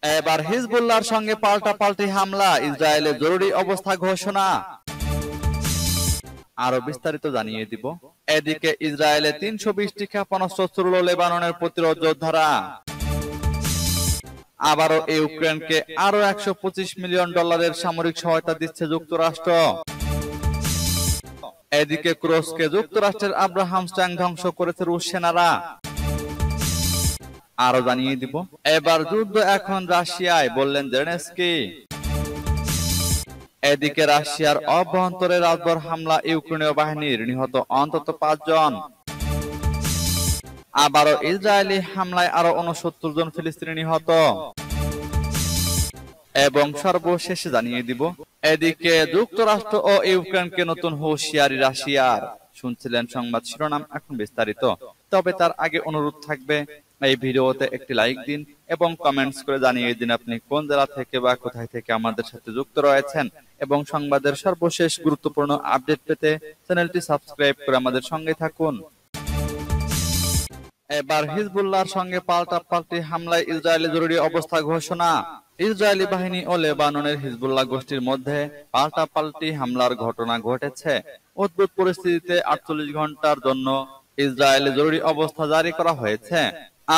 এবার হিজবুল্লাহর সঙ্গে পাল্টাপাল্টি হামলা, ইসরায়েলের জরুরি অবস্থা ঘোষণা। আরো বিস্তারিত জানিয়ে দিব। এদিকে ইসরায়েলে ৩২০টি ক্ষেপণাস্ত্র ছুড়ল লেবাননের প্রতিরোধ যোদ্ধারা। আবারও ইউক্রেনকে আরো $১২৫ মিলিয়ন সামরিক সহায়তা দিচ্ছে যুক্তরাষ্ট্র। এদিকে ক্রোসকে যুক্তরাষ্ট্রের আব্রাহামস ট্যাঙ্ক ধ্বংস করেছে রুশ সেনারা। আরো জানিয়ে দিব। এবার যুদ্ধ এখন রাশিয়ায়, বললেন জেলেনস্কি। এদিকে রাশিয়ার অভ্যন্তরে রাতভর হামলা, ইউক্রেনীয় বাহিনীর নিহত অন্তত ৫ জন। আবারও ইসরায়েলি হামলায় আরো ৬৯ জন ফিলিস্তিনি নিহত। এবং সর্বশেষে জানিয়ে দিব। এদিকে যুক্তরাষ্ট্র ও ইউক্রেনকে নতুন হুঁশিয়ারি রাশিয়ার। শুনছিলেন সংবাদ শিরোনাম, এখন বিস্তারিত। তবে তার আগে অনুরোধ থাকবে, এই ভিডিওতে একটি লাইক দিন এবং কমেন্টস করে জানিয়ে দিন আপনি কোন জেলা থেকে বা কোথায় থেকে আমাদের সাথে যুক্ত রয়েছেন। এবং সংবাদের সর্বশেষ গুরুত্বপূর্ণ আপডেট পেতে চ্যানেলটি সাবস্ক্রাইব করে আমাদের সঙ্গে থাকুন। এবার হিজবুল্লাহর সঙ্গে পাল্টাপাল্টি হামলায় ইসরায়েলে জরুরি অবস্থা ঘোষণা। ইসরায়েলি বাহিনী ও লেবাননের হিজবুল্লাহ গোষ্ঠীর মধ্যে পাল্টাপাল্টি হামলার ঘটনা ঘটেছে। অদ্ভুত পরিস্থিতিতে ৪৮ ঘন্টার জন্য ইসরায়েলে জরুরি অবস্থা জারি করা হয়েছে।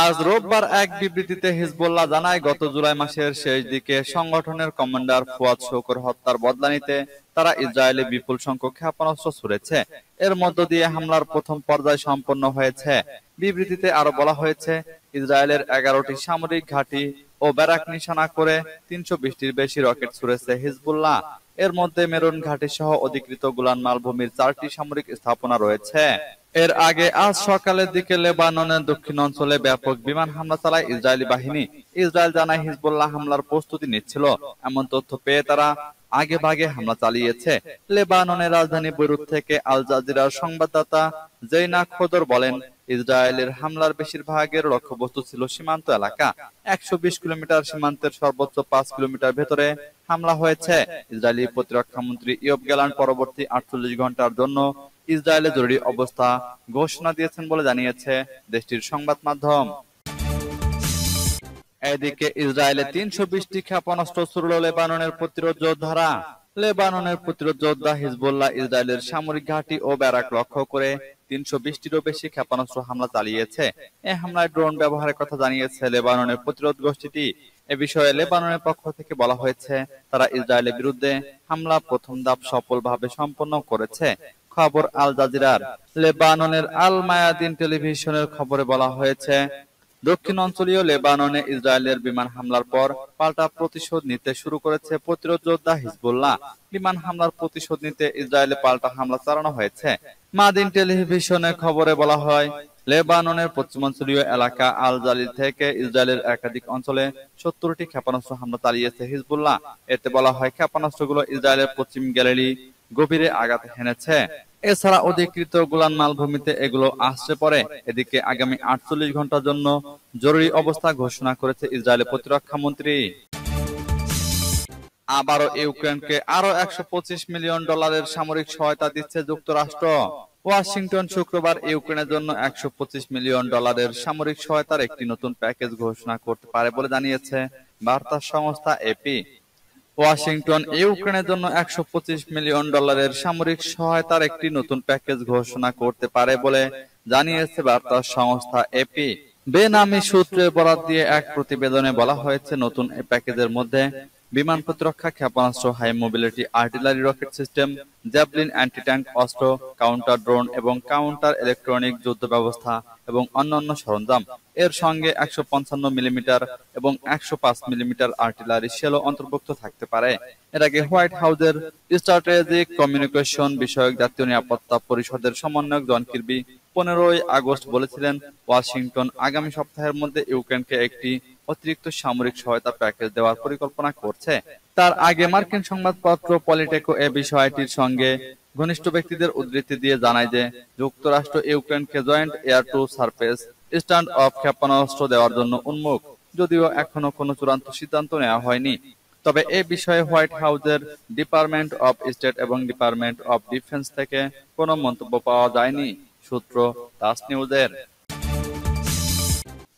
আজ রোববার এক বিবৃতিতে হিজবুল্লাহ জানায়, গত জুলাই মাসের শেষ দিকে সংগঠনের কমান্ডার ফুয়াদ শওকর হত্যার বদলা নিতে তারা ইসরায়েলে বিপুল সংখ্যক ক্ষেপণাস্ত্র ছুড়েছে। এর মধ্য দিয়ে হামলার প্রথম পর্যায় সম্পন্ন হয়েছে। বিবৃতিতে আরো বলা হয়েছে, ইসরায়েলের ১১টি সামরিক ঘাঁটি ও ব্যারাক নিশানা করে ৩২০টির বেশি রকেট ছুড়েছে হিজবুল্লাহ। এর মধ্যে মেরুন ঘাঁটি সহ অধিকৃত গোলান মালভূমির ৪টি সামরিক স্থাপনা রয়েছে। এর আগে আজ সকালের দিকে লেবাননের দক্ষিণ অঞ্চলে ব্যাপক বিমান হামলা চালায় ইসরায়েলি বাহিনী। ইসরায়েল জানায়, হিজবুল্লাহ হামলার প্রস্তুতি নিচ্ছিল। এমন তথ্য পেয়ে তারা আগে ভাগে হামলা চালিয়েছে। লেবাননের রাজধানী বৈরুত থেকে আল জাজিরার সংবাদদাতা জেইনা খোদর বলেন, ইসরায়েলের হামলার বেশিরভাগের লক্ষ্যবস্তু ছিল সীমান্ত এলাকা। ১২০ কিলোমিটার সীমান্তের সর্বোচ্চ ৫ কিলোমিটার ভেতরে হামলা হয়েছে। ইসরায়েলি প্রতিরক্ষা মন্ত্রী ইয়োব গ্যালান্ট পরবর্তী ৪৮ ঘন্টার জন্য ইসরায়েলে জরুরি অবস্থা ঘোষণা দিয়েছেন বলে জানিয়েছে দেশটির সংবাদ মাধ্যম। এদিকে ইসরায়েলে ৩২০টি ক্ষেপণাস্ত্র ছুড়ল লেবাননের প্রতিরোধ যোদ্ধারা। লেবাননের প্রতিরোধ যোদ্ধা হিজবুল্লাহ ইসরায়েলের সামরিক ঘাঁটি ও ব্যারাক লক্ষ্য করে ৩২০টিরও বেশি ক্ষেপণাস্ত্র হামলা চালিয়েছে। এ হামলায় ড্রোন ব্যবহারের কথা জানিয়েছে লেবাননের প্রতিরোধ গোষ্ঠীটি। এ বিষয়ে লেবাননের পক্ষ থেকে বলা হয়েছে, তারা ইসরায়েলের বিরুদ্ধে হামলা প্রথম ধাপ সফলভাবে সম্পন্ন করেছে। খবর আল জাজিরার। লেবাননের আল মায়াদিন টেলিভিশনের খবরে বলা হয়েছে, দক্ষিণ অঞ্চলীয় লেবাননে ইসরায়েলের বিমান হামলার পর পাল্টা প্রতিশোধ নিতে শুরু করেছে প্রতিরোধ যোদ্ধা হিজবুল্লাহ। বিমান হামলার প্রতিশোধ নিতে ইসরায়েলে পাল্টা হামলা চালানো হয়েছে। মাদিন টেলিভিশনের খবরে বলা হয়, লেবাননের পশ্চিমাঞ্চলীয় এলাকা আল জালিল থেকে ইসরায়েলের একাধিক অঞ্চলে ৭০টি ক্ষেপণাস্ত্র হামলা চালিয়েছে হিজবুল্লাহ। এতে বলা হয়, ক্ষেপণাস্ত্রগুলো ইসরায়েলের পশ্চিম গ্যালারি গভীরে আঘাত হেনেছে। এছাড়া অধিকৃত গোলান মালভূমিতে এগুলো আছড়ে পড়ে। এদিকে আগামী ৪৮ ঘন্টার জন্য জরুরি অবস্থা ঘোষণা করেছে ইসরায়েলের প্রতিরক্ষা মন্ত্রী। আবারও ইউক্রেনকে আরো $১২৫ মিলিয়ন সামরিক সহায়তা দিচ্ছে যুক্তরাষ্ট্র। ওয়াশিংটন শুক্রবার ইউক্রেনের জন্য $১২৫ মিলিয়ন সামরিক সহায়তার একটি নতুন প্যাকেজ ঘোষণা করতে পারে বলে জানিয়েছে বার্তা সংস্থা এপি। ওয়াশিংটন ইউক্রেনের জন্য $১২৫ মিলিয়ন সামরিক সহায়তার একটি নতুন প্যাকেজ ঘোষণা করতে পারে বলে জানিয়েছে বার্তা সংস্থা এপি। বেনামি সূত্রে বরাত দিয়ে এক প্রতিবেদনে বলা হয়েছে, নতুন এই প্যাকেজের মধ্যে বিমান প্রতিরক্ষা ক্ষেপণাস্ত্র, high mobility artillery rocket system, javelin anti tank অস্ত্র, কাউন্টার ড্রোন এবং কাউন্টার ইলেকট্রনিক যুদ্ধ ব্যবস্থা এবং অন্যান্য সরঞ্জাম। এর সঙ্গে ১৫৫ মিলিমিটার এবং ১০৫ মিলিমিটার আর্টিলারি শেলও অন্তর্ভুক্ত থাকতে পারে। এর আগে হোয়াইট হাউসের স্ট্র্যাটেজিক কমিউনিকেশন বিষয়ক জাতীয় নিরাপত্তা পরিষদের সমন্বয়ক জন কির্বি ১৫ই আগস্ট বলেছিলেন, ওয়াশিংটন আগামী সপ্তাহের মধ্যে ইউক্রেনকে একটি অতিরিক্ত সামরিক সহায়তা প্যাকেজ দেওয়ার পরিকল্পনা করছে। তার আগে মার্কিন সংবাদপত্র পলিটিকো এ বিষয়টির সঙ্গে ঘনিষ্ঠ ব্যক্তিদের উদ্ধৃতি দিয়ে জানায় যে, যুক্তরাষ্ট্র ইউক্রেনকে joint air to surface stand off ক্ষেপণাস্ত্র দেওয়ার জন্য উন্মুখ, যদিও এখনো কোনো চূড়ান্ত সিদ্ধান্ত নেওয়া হয়নি। তবে এ বিষয়ে হোয়াইট হাউসের ডিপার্টমেন্ট অব স্টেট এবং ডিপার্টমেন্ট অব ডিফেন্স থেকে কোনো মন্তব্য পাওয়া যায়নি। সূত্র তাস নিউজের।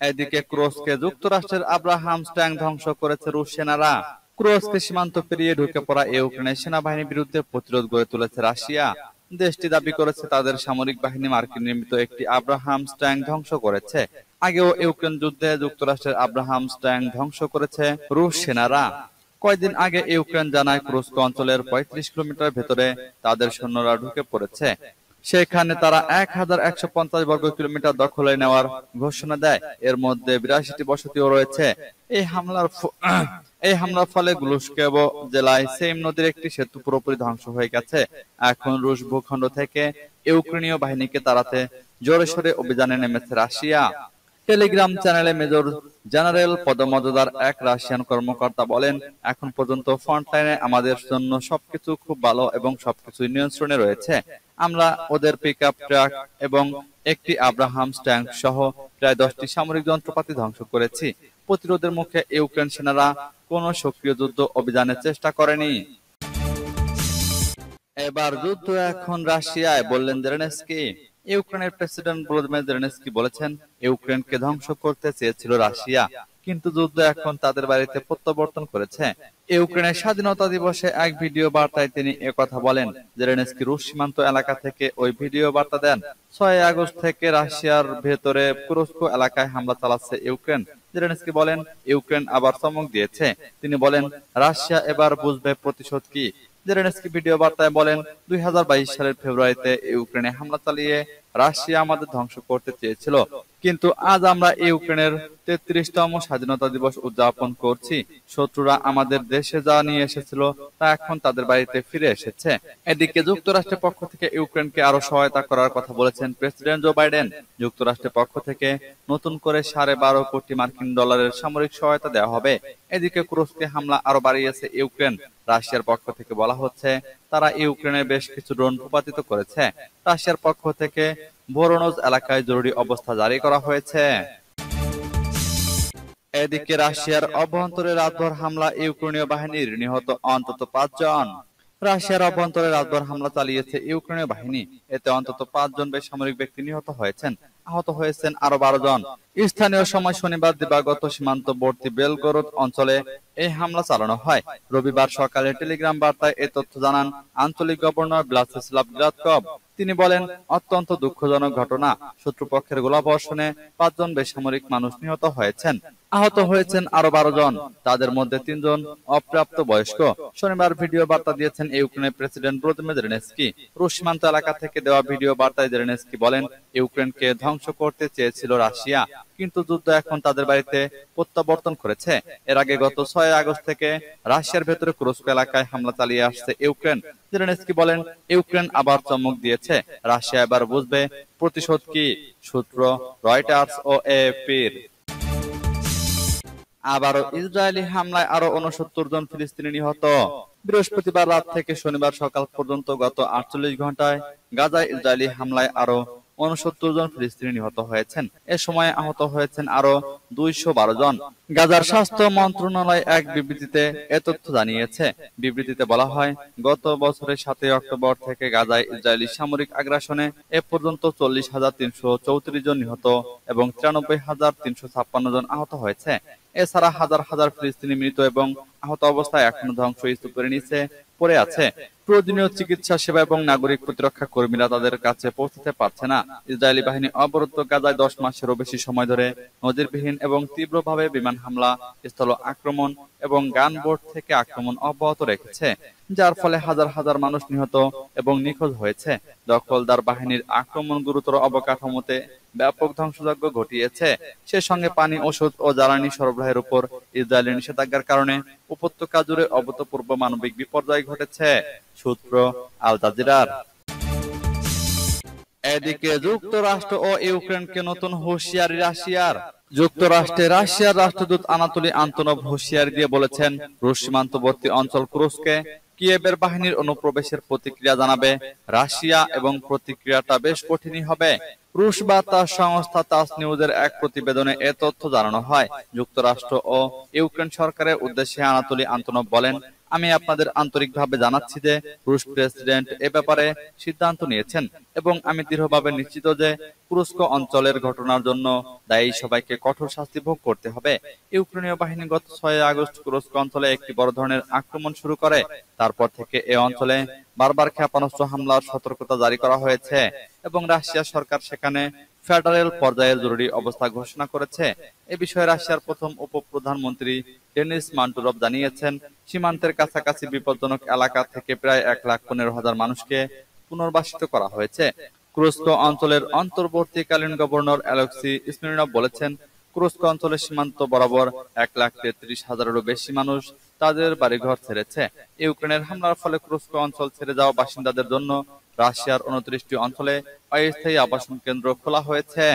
এদিকে কুরস্কে যুক্তরাষ্ট্রের আব্রাহামস ট্যাঙ্ক ধ্বংস করেছে রুশ সেনারা। কুরস্কে সীমান্ত পেরিয়ে ঢুকে পড়া ইউক্রেনের সেনাবাহিনীর বিরুদ্ধে প্রতিরোধ গড়ে তুলেছে রাশিয়া। দেশটি দাবি করেছে তাদের সামরিক বাহিনী মার্কিন নির্মিত একটি আব্রাহামস ট্যাঙ্ক ধ্বংস করেছে। আগেও ইউক্রেন যুদ্ধে যুক্তরাষ্ট্রের আব্রাহামস ট্যাঙ্ক ধ্বংস করেছে রুশ সেনারা। কয়েকদিন আগে ইউক্রেন জানায় কুরস্ক অঞ্চলের ৩৫ কিলোমিটার ভেতরে তাদের সৈন্যরা ঢুকে পড়েছে। সেখানে তারা ১,১৫০ বর্গ কিলোমিটার দখলে নেওয়ার ঘোষণা দেয়। এর মধ্যে ৮২টি বসতিও রয়েছে। এই হামলার ফলে গ্লুস্কেভ জেলায় সেইম নদীর একটি সেতু পুরোপুরি ধ্বংস হয়ে গেছে। এখন রুশ ভূখণ্ড থেকে ইউক্রেনীয় বাহিনীকে তাড়াতে জোরে সোরে অভিযানে নেমেছে রাশিয়া। টেলিগ্রাম চ্যানেলে মেজর জেনারেল পদমর্যাদার এক রাশিয়ান কর্মকর্তা বলেন, এখন পর্যন্ত ফ্রন্টলাইনে আমাদের জন্য সবকিছু খুব ভালো এবং সবকিছু নিয়ন্ত্রণে রয়েছে। আমরা ওদের পিকআপ ট্রাক এবং একটি আব্রাহামস ট্যাঙ্ক সহ প্রায় 10টি সামরিক যন্ত্রপাতি ধ্বংস করেছি। প্রতিরোধের মুখে ইউক্রেন সেনারা কোনো সক্রিয় যুদ্ধ অভিযানের চেষ্টা করেনি। এবার যুদ্ধ এখন রাশিয়ায়, বললেন জেলেনস্কি। ইউক্রেনের প্রেসিডেন্ট ভলোদিমির জেলেনস্কি বলেছেন, ইউক্রেনকে ধ্বংস করতে চেয়েছিল রাশিয়া, কিন্তু যুদ্ধ এখন তাদের বাড়িতে প্রত্যাবর্তন করেছে। ইউক্রেনের স্বাধীনতা দিবসে এক ভিডিও বার্তায় তিনি একথা বলেন। জেলেনস্কি রুশ সীমান্ত এলাকা থেকে ওই ভিডিও বার্তা দেন। ৬ আগস্ট থেকে রাশিয়ার ভেতরে কুরস্ক এলাকায় হামলা চালাচ্ছে ইউক্রেন। জেলেনস্কি বলেন, ইউক্রেন আবার চমক দিয়েছে। তিনি বলেন, রাশিয়া এবার বুঝবে প্রতিশোধ কি। জেলেনস্কি ভিডিও বার্তায় বলেন, ২০২২ সালের ফেব্রুয়ারিতে ইউক্রেনে হামলা চালিয়ে রাশিয়া আমাদের ধ্বংস করতে চেয়েছিল, কিন্তু আজ আমরা ইউক্রেনের ৩৩তম স্বাধীনতা দিবস উদযাপন করছি। শত্রুরা আমাদের দেশে যা নিয়ে এসেছিল তা এখন তাদের বাড়িতে ফিরে এসেছে। এদিকে যুক্তরাষ্ট্রের পক্ষ থেকে ইউক্রেনকে আরো সহায়তা করার কথা বলেছেন প্রেসিডেন্ট জো বাইডেন। যুক্তরাষ্ট্রের পক্ষ থেকে নতুন করে $১২.৫ কোটি মার্কিন ডলারের সামরিক সহায়তা দেওয়া হবে। এদিকে কুরস্কে হামলা আরো বাড়িয়েছে ইউক্রেন। রাশিয়ার পক্ষ থেকে বলা হচ্ছে, তারা ইউক্রেনের বেশ কিছু ড্রোন ভূপাতিত করেছে। রাশিয়ার পক্ষ থেকে ভোরোনজ এলাকায় জরুরি অবস্থা জারি করা হয়েছে। এদিকে রাশিয়ার অভ্যন্তরে রাতভর হামলা, ইউক্রেনীয় বাহিনীর নিহত অন্তত ৫ জন। রাশিয়ার অভ্যন্তরে রাতভর হামলা চালিয়েছে ইউক্রেনীয় বাহিনী। এতে অন্তত ৫ জন বেসামরিক ব্যক্তি নিহত হয়েছেন। আহত হয়েছেন আরো ১২ জন। স্থানীয় সময় শনিবার দিবাগত সীমান্তবর্তী বেলগরদ অঞ্চলে এই হামলা চালানো হয়। রবিবার সকালে টেলিগ্রাম বার্তায় এ তথ্য জানান আঞ্চলিক গভর্নর ব্লাসিস্লাভ গ্রাদকভ। তিনি বলেন, অত্যন্ত দুঃখজনক ঘটনা। শত্রুপক্ষের গোলাবর্ষণে ৫ জন বেসামরিক মানুষ নিহত হয়েছেন। আহত হয়েছেন আরো ১২ জন। তাদের মধ্যে ৩ জন অপ্রাপ্ত বয়স্ক। শনিবার ভিডিও বার্তা দিয়েছেন ইউক্রেনের প্রেসিডেন্ট ভলোদিমির জেলেনস্কি। রুশ সীমান্ত এলাকা থেকে দেওয়া ভিডিও বার্তায় জেলেনস্কি বলেন, ইউক্রেনকে ধ্বংস করতে চেয়েছিল রাশিয়া, কিন্তু যুদ্ধ এখন তাদের বাড়িতে প্রত্যাবর্তন করেছে। এর আগে গত ৬ আগস্ট থেকে রাশিয়ার ভেতরে কুরস্ক এলাকায় হামলা চালিয়ে আসছে ইউক্রেন। জেলেনস্কি বলেন, ইউক্রেন আবার চমক দিয়েছে। রাশিয়া এবার বুঝবে প্রতিশোধ কি। সূত্র রয়টার্স ও এএফপির। আবারও ইসরায়েলি হামলায় আরো ৬৯ জন ফিলিস্তিনি নিহত। বৃহস্পতিবার রাত থেকে শনিবার সকাল পর্যন্ত গত ৪৮ ঘন্টায় গাজায় ইসরায়েলি হামলায় আরো ৬৯ জন ফিলিস্তিনি নিহত হয়েছেন। এ সময় আহত হয়েছেন আরো ২১২ জন। গাজার স্বাস্থ্য মন্ত্রণালয় এক বিবৃতিতে এ তথ্য জানিয়েছে। বিবৃতিতে বলা হয়, গত বছরের ৭ অক্টোবর থেকে গাজায় ইসরায়েলি সামরিক আগ্রাসনে এ পর্যন্ত ৪০,৩৩৪ জন নিহত এবং ৯৩,৩৫৬ জন আহত হয়েছে। এছাড়া হাজার হাজার ফিলিস্তিনি মৃত এবং আহত অবস্থায় এখনো ধ্বংসস্তূপের নিচে পড়ে আছে। প্রয়োজনীয় চিকিৎসা সেবা এবং নাগরিক প্রতিরক্ষা কর্মীরা তাদের কাছে পৌঁছতে পারছে না। ইসরায়েলি বাহিনী অবরুদ্ধ গাজায় ১০ মাসেরও বেশি সময় ধরে নজিরবিহীন এবং তীব্রভাবে বিমান হামলা, স্থল আক্রমণ এবং গানবোট থেকে আক্রমণ অব্যাহত রেখেছে, যার ফলে হাজার হাজার মানুষ নিহত এবং নিখোঁজ হয়েছে। দখলদার বাহিনীর আক্রমণ গুরুতর অবকাঠামোতে ব্যাপক ধ্বংসযজ্ঞ ঘটিয়েছে। সে সঙ্গে পানি, ওষুধ ও জ্বালানি সরবরাহের উপর ইসরায়েলের নিষেধাজ্ঞার কারণে উপত্যকা জুড়ে অভূতপূর্ব মানবিক বিপর্যয় ঘটেছে। সূত্র আল জাজিরার। এদিকে যুক্তরাষ্ট্র ও ইউক্রেনকে নতুন হুঁশিয়ারি রাশিয়ার। যুক্তরাষ্ট্রে রাশিয়ার রাষ্ট্রদূত আনাতোলি আন্তনভ হুঁশিয়ারি দিয়ে বলেছেন, রুশ সীমান্তবর্তী অঞ্চল কুরস্কে কিয়েভের বাহিনীর অনুপ্রবেশের প্রতিক্রিয়া জানাবে রাশিয়া এবং প্রতিক্রিয়াটা বেশ কঠিনই হবে। রুশ বার্তা সংস্থা তাস নিউজের এক প্রতিবেদনে এ তথ্য জানানো হয়। যুক্তরাষ্ট্র ও ইউক্রেন সরকারের উদ্দেশ্যে আনাতোলি আন্তনভ বলেন, আমি আপনাদের আন্তরিকভাবে জানাচ্ছি যে রুশ প্রেসিডেন্ট এ ব্যাপারে সিদ্ধান্ত নিয়েছেন এবং আমি দৃঢ়ভাবে নিশ্চিত যে কুরস্ক অঞ্চলের ঘটনার জন্য দায়ী সবাইকে কঠোর শাস্তি ভোগ করতে হবে। ইউক্রেনীয় বাহিনী গত 6 আগস্ট কুরস্ক অঞ্চলে একটি বড় ধরনের আক্রমণ শুরু করে। তারপর থেকে এ অঞ্চলে বারবার ক্ষেপণাস্ত্র হামলার সতর্কতা জারি করা হয়েছে এবং রাশিয়া সরকার সেখানে ফেডারেল পর্যায়ের জরুরি অবস্থা ঘোষণা করেছে। এ বিষয়ে রাশিয়ার প্রথম উপপ্রধানমন্ত্রী ডেনিস মান্টুরভ জানিয়েছেন, সীমান্তের কাছাকাছি বিপজ্জনক এলাকা থেকে প্রায় 1,15,000 মানুষকে পুনর্বাসিত করা হয়েছে। কুরস্ক অঞ্চলের অন্তর্বর্তীকালীন গভর্নর অ্যালেক্সি স্মিরনভ বলেছেন, কুরস্ক অঞ্চলের সীমান্ত বরাবর 1,33,000-এরও বেশি মানুষ তাদের বাড়িঘর ছেড়েছে। ইউক্রেনের হামলার ফলে কুরস্ক অঞ্চল ছেড়ে যাওয়া বাসিন্দাদের জন্য রাশিয়ার 29টি অঞ্চলে অস্থায়ী আবাসন কেন্দ্র খোলা হয়েছে।